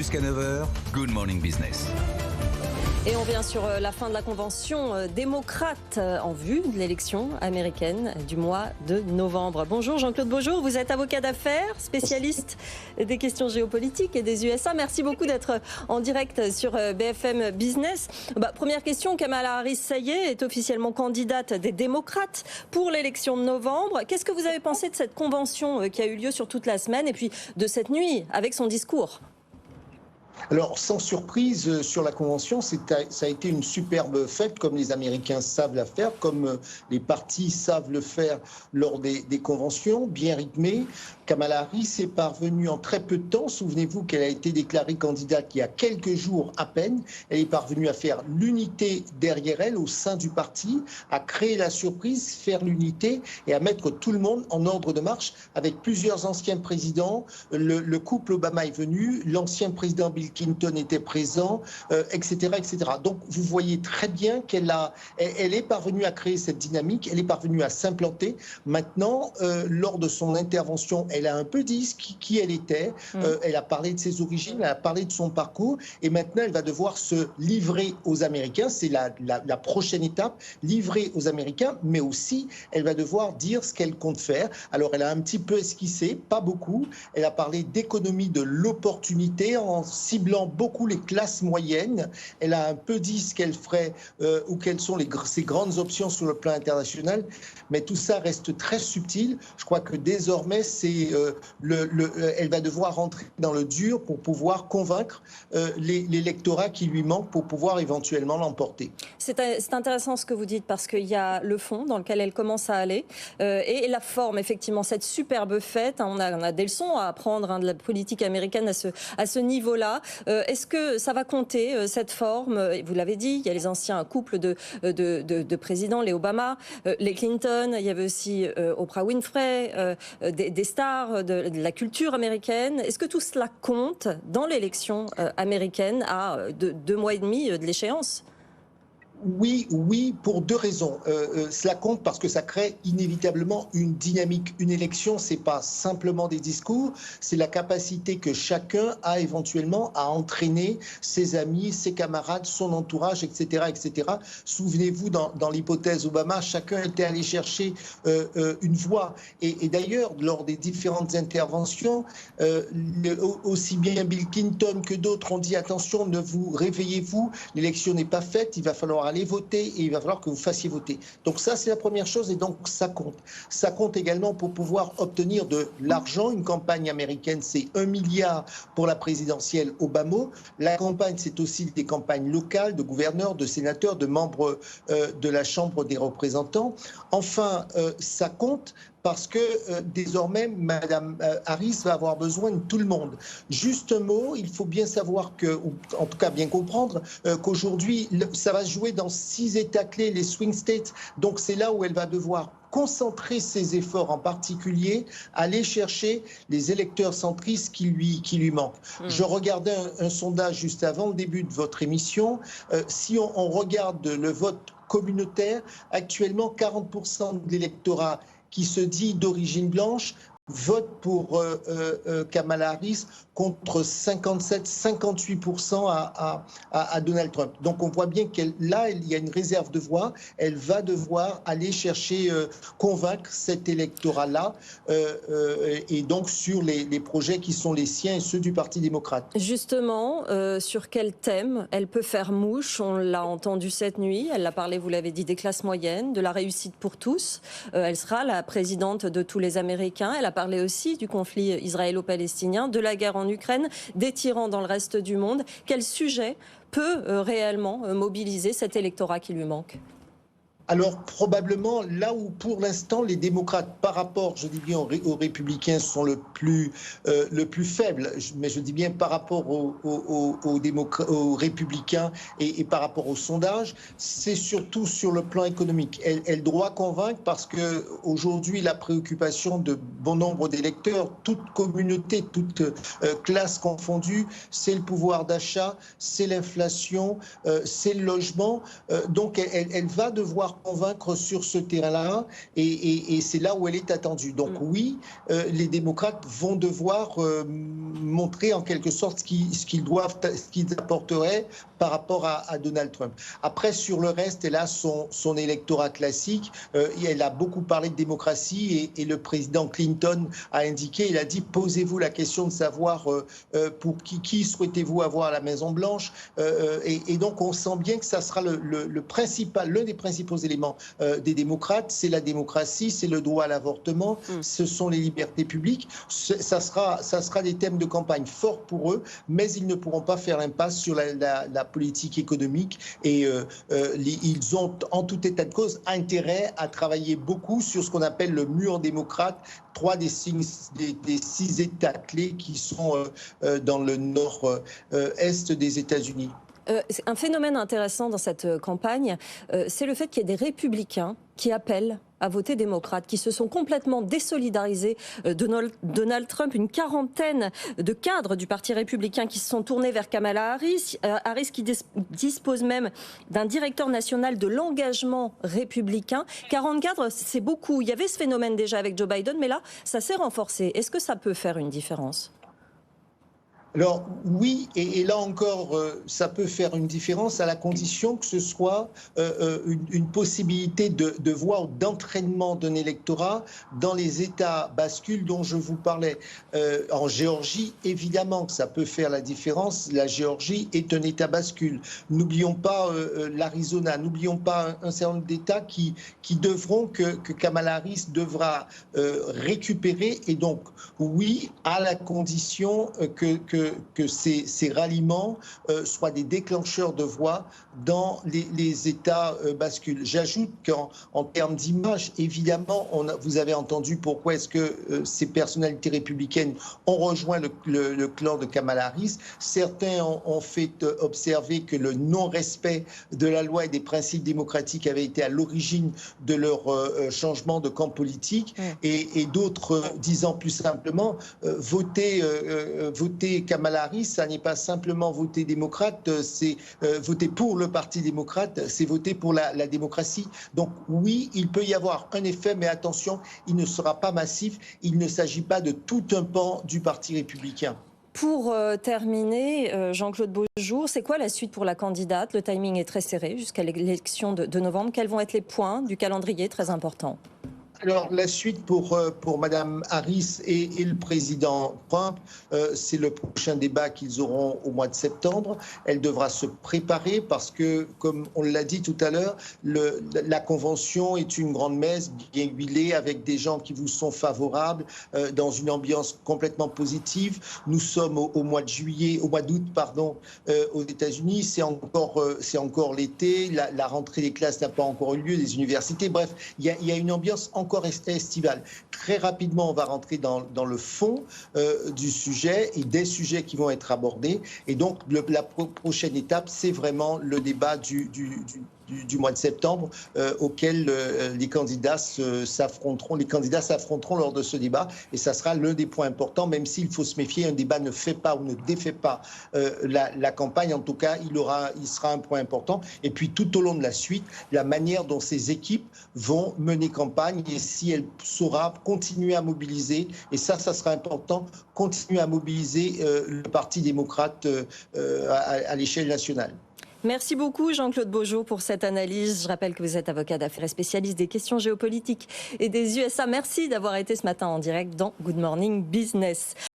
Jusqu'à 9h, Good Morning Business. Et on vient sur la fin de la convention démocrate en vue de l'élection américaine du mois de novembre. Bonjour Jean-Claude Beaujour, vous êtes avocat d'affaires, spécialiste des questions géopolitiques et des USA. Merci beaucoup d'être en direct sur BFM Business. Première question, Kamala Harris, ça y est officiellement candidate des démocrates pour l'élection de novembre. Qu'est-ce que vous avez pensé de cette convention qui a eu lieu sur toute la semaine et puis de cette nuit avec son discours ? Alors, sans surprise, sur la Convention, ça a été une superbe fête, comme les Américains savent la faire, comme les partis savent le faire lors des conventions, bien rythmées. Kamala Harris est parvenue en très peu de temps. Souvenez-vous qu'elle a été déclarée candidate il y a quelques jours à peine. Elle est parvenue à faire l'unité derrière elle au sein du parti, à créer la surprise, faire l'unité et à mettre tout le monde en ordre de marche avec plusieurs anciens présidents. Le couple Obama est venu, l'ancien président Bill Clinton était présent, etc., etc. Donc, vous voyez très bien qu'elle est parvenue à créer cette dynamique, elle est parvenue à s'implanter. Maintenant, lors de son intervention, elle a un peu dit qui elle était, elle a parlé de ses origines, elle a parlé de son parcours, et maintenant, elle va devoir se livrer aux Américains. C'est la prochaine étape, livrer aux Américains, mais aussi, elle va devoir dire ce qu'elle compte faire. Alors, elle a un petit peu esquissé, pas beaucoup. Elle a parlé d'économie de l'opportunité en ciblant beaucoup les classes moyennes. Elle a un peu dit ce qu'elle ferait ou quelles sont ses grandes options sur le plan international, mais tout ça reste très subtil. Je crois que désormais, elle va devoir rentrer dans le dur pour pouvoir convaincre l'électorat qui lui manque pour pouvoir éventuellement l'emporter. C'est intéressant ce que vous dites parce qu'il y a le fond dans lequel elle commence à aller et la forme, effectivement, cette superbe fête. On a des leçons à apprendre de la politique américaine à ce niveau-là. Est-ce que ça va compter, cette forme ? Vous l'avez dit, il y a les anciens couples de présidents, les Obama, les Clinton, il y avait aussi Oprah Winfrey, des stars de la culture américaine. Est-ce que tout cela compte dans l'élection américaine à 2 mois et demi de l'échéance ? Oui, pour 2 raisons. Cela compte parce que ça crée inévitablement une dynamique. Une élection, c'est pas simplement des discours, c'est la capacité que chacun a éventuellement à entraîner ses amis, ses camarades, son entourage, etc., etc. Souvenez-vous, dans l'hypothèse Obama, chacun était allé chercher une voix. Et d'ailleurs, lors des différentes interventions, aussi bien Bill Clinton que d'autres ont dit attention, ne vous réveillez-vous, l'élection n'est pas faite, il va falloir aller voter et il va falloir que vous fassiez voter. Donc ça, c'est la première chose et donc ça compte. Ça compte également pour pouvoir obtenir de l'argent. Une campagne américaine, c'est 1 milliard pour la présidentielle Obama. La campagne, c'est aussi des campagnes locales de gouverneurs, de sénateurs, de membres de la Chambre des représentants. Enfin, ça compte parce que désormais, Mme Harris va avoir besoin de tout le monde. Juste un mot, il faut bien savoir ou en tout cas bien comprendre, qu'aujourd'hui, ça va se jouer dans 6 États clés, les swing states. Donc c'est là où elle va devoir concentrer ses efforts, en particulier, aller chercher les électeurs centristes qui lui manquent. Je regardais un sondage juste avant le début de votre émission. Si on regarde le vote communautaire, actuellement, 40% de l'électorat qui se dit d'origine blanche vote pour Kamala Harris contre 57-58% à Donald Trump. Donc on voit bien qu'il y a une réserve de voix. Elle va devoir aller chercher, convaincre cet électorat-là et donc sur les projets qui sont les siens et ceux du Parti démocrate. Justement, sur quel thème elle peut faire mouche ? On l'a entendu cette nuit. Elle a parlé, vous l'avez dit, des classes moyennes, de la réussite pour tous. Elle sera la présidente de tous les Américains. Elle a parlé aussi du conflit israélo-palestinien, de la guerre en Ukraine, des tyrans dans le reste du monde. Quel sujet peut réellement mobiliser cet électorat qui lui manque ? Alors probablement là où pour l'instant les démocrates par rapport, je dis bien aux républicains, sont le plus faible, mais je dis bien par rapport aux républicains et par rapport aux sondages, c'est surtout sur le plan économique. Elle doit convaincre parce que aujourd'hui la préoccupation de bon nombre d'électeurs, toute communauté, toute classe confondue, c'est le pouvoir d'achat, c'est l'inflation, c'est le logement. Donc elle va devoir devoir convaincre sur ce terrain-là et c'est là où elle est attendue. Donc oui, les démocrates vont devoir montrer en quelque sorte ce qu'ils apporteraient par rapport à Donald Trump. Après, sur le reste, elle a son électorat classique. Elle a beaucoup parlé de démocratie et le président Clinton a indiqué, il a dit, posez-vous la question de savoir pour qui souhaitez-vous avoir à la Maison-Blanche. Et donc, on sent bien que ça sera l'un des principaux éléments des démocrates. C'est la démocratie, c'est le droit à l'avortement, ce sont les libertés publiques. Ça sera des thèmes de campagne forts pour eux, mais ils ne pourront pas faire l'impasse sur la politique économique et ils ont en tout état de cause intérêt à travailler beaucoup sur ce qu'on appelle le mur démocrate, 3 des 6 États clés qui sont dans le nord-est des États-Unis. Un phénomène intéressant dans cette campagne, c'est le fait qu'il y ait des républicains qui appellent à voter démocrate, qui se sont complètement désolidarisés de Donald Trump. Une quarantaine de cadres du Parti républicain qui se sont tournés vers Kamala Harris, qui dispose même d'un directeur national de l'engagement républicain. 40 cadres, c'est beaucoup. Il y avait ce phénomène déjà avec Joe Biden, mais là, ça s'est renforcé. Est-ce que ça peut faire une différence ? Alors oui, et là encore, ça peut faire une différence à la condition que ce soit une possibilité de voie ou d'entraînement d'un électorat dans les États bascules dont je vous parlais. En Géorgie, évidemment que ça peut faire la différence. La Géorgie est un État bascule. N'oublions pas l'Arizona, n'oublions pas un certain nombre d'États qui devront, que Kamala Harris devra récupérer. Et donc, oui, à la condition que ces ralliements soient des déclencheurs de voix dans les États bascules. J'ajoute qu'en termes d'image, évidemment, vous avez entendu pourquoi est-ce que ces personnalités républicaines ont rejoint le clan de Kamala Harris. Certains ont fait observer que le non-respect de la loi et des principes démocratiques avait été à l'origine de leur changement de camp politique et d'autres disant plus simplement voter Kamala Harris, ça n'est pas simplement voter démocrate, c'est voter pour le Parti démocrate, c'est voter pour la démocratie. Donc oui, il peut y avoir un effet, mais attention, il ne sera pas massif. Il ne s'agit pas de tout un pan du Parti républicain. Pour terminer, Jean-Claude Beaujour, c'est quoi la suite pour la candidate ? Le timing est très serré jusqu'à l'élection de novembre. Quels vont être les points du calendrier très importants ? Alors, la suite pour Mme Harris et le président Trump, c'est le prochain débat qu'ils auront au mois de septembre. Elle devra se préparer parce que, comme on l'a dit tout à l'heure, la convention est une grande messe bien huilée avec des gens qui vous sont favorables, dans une ambiance complètement positive. Nous sommes au mois d'août, aux États-Unis. C'est encore l'été. La rentrée des classes n'a pas encore eu lieu, les universités. Bref, il y a une ambiance encore estivale. Très rapidement, on va rentrer dans le fond du sujet et des sujets qui vont être abordés. Et donc, la prochaine étape, c'est vraiment le débat du mois de septembre auquel les candidats s'affronteront lors de ce débat. Et ça sera l'un des points importants, même s'il faut se méfier, un débat ne fait pas ou ne défait pas la campagne. En tout cas, il sera un point important. Et puis, tout au long de la suite, la manière dont ces équipes vont mener campagne et si elle saura continuer à mobiliser, et ça sera important, continuer à mobiliser le Parti démocrate à l'échelle nationale. Merci beaucoup Jean-Claude Beaujour pour cette analyse. Je rappelle que vous êtes avocat d'affaires et spécialiste des questions géopolitiques et des USA. Merci d'avoir été ce matin en direct dans Good Morning Business.